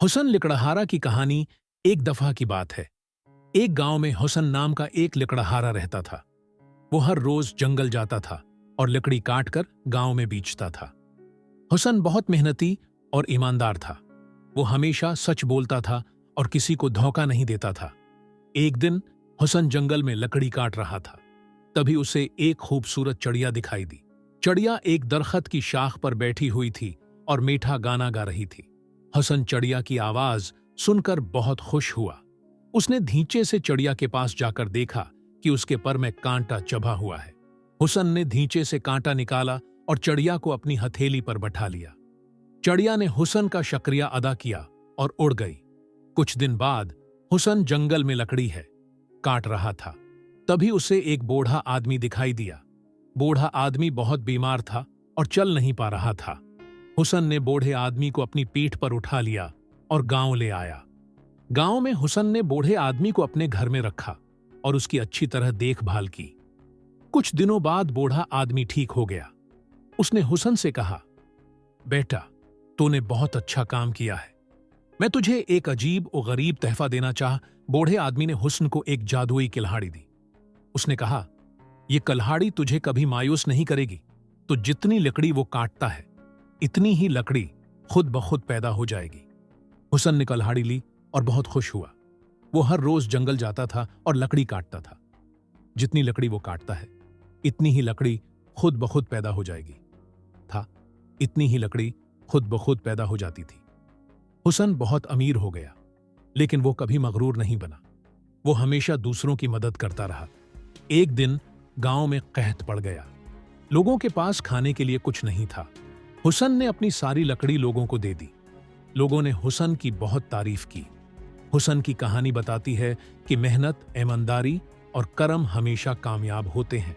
हुसन लकड़हारा की कहानी। एक दफा की बात है। एक गांव में हुसन नाम का एक लकड़हारा रहता था। वो हर रोज जंगल जाता था और लकड़ी काटकर गांव में बेचता था। हुसन बहुत मेहनती और ईमानदार था। वो हमेशा सच बोलता था और किसी को धोखा नहीं देता था। एक दिन हुसन जंगल में लकड़ी काट रहा था। तभी उसे एक खूबसूरत चिड़िया दिखाई दी। चिड़िया एक दरख्त की शाख पर बैठी हुई थी और मीठा गाना गा रही थी। हुसन चिड़िया की आवाज सुनकर बहुत खुश हुआ। उसने धींचे से चिड़िया के पास जाकर देखा कि उसके पर में कांटा चबा हुआ है। हुसन ने धींचे से कांटा निकाला और चिड़िया को अपनी हथेली पर बैठा लिया। चिड़िया ने हुसन का शुक्रिया अदा किया और उड़ गई। कुछ दिन बाद हुसन जंगल में लकड़ी काट रहा था। तभी उसे एक बूढ़ा आदमी दिखाई दिया। बूढ़ा आदमी बहुत बीमार था और चल नहीं पा रहा था। हुसन ने बूढ़े आदमी को अपनी पीठ पर उठा लिया और गांव ले आया। गांव में हुसन ने बूढ़े आदमी को अपने घर में रखा और उसकी अच्छी तरह देखभाल की। कुछ दिनों बाद बूढ़ा आदमी ठीक हो गया। उसने हुसन से कहा, बेटा, तूने बहुत अच्छा काम किया है। मैं तुझे एक अजीब और गरीब तोहफा देना चाह। बूढ़े आदमी ने हुसन को एक जादुई कुल्हाड़ी दी। उसने कहा, यह कुल्हाड़ी तुझे कभी मायूस नहीं करेगी। तो जितनी लकड़ी वो काटता है, इतनी ही लकड़ी खुद ब खुद पैदा हो जाएगी। हुसन ने कुल्हाड़ी ली और बहुत खुश हुआ। वो हर रोज जंगल जाता था और लकड़ी काटता था। जितनी लकड़ी वो काटता है, इतनी ही लकड़ी खुद ब खुद पैदा हो जाएगी। इतनी ही लकड़ी खुद ब खुद पैदा हो जाती थी। हुसन बहुत अमीर हो गया, लेकिन वो कभी मगरूर नहीं बना। वो हमेशा दूसरों की मदद करता रहा। एक दिन गांव में कहत पड़ गया। लोगों के पास खाने के लिए कुछ नहीं था। हुसन ने अपनी सारी लकड़ी लोगों को दे दी। लोगों ने हुसन की बहुत तारीफ की। हुसन की कहानी बताती है कि मेहनत, ईमानदारी और कर्म हमेशा कामयाब होते हैं।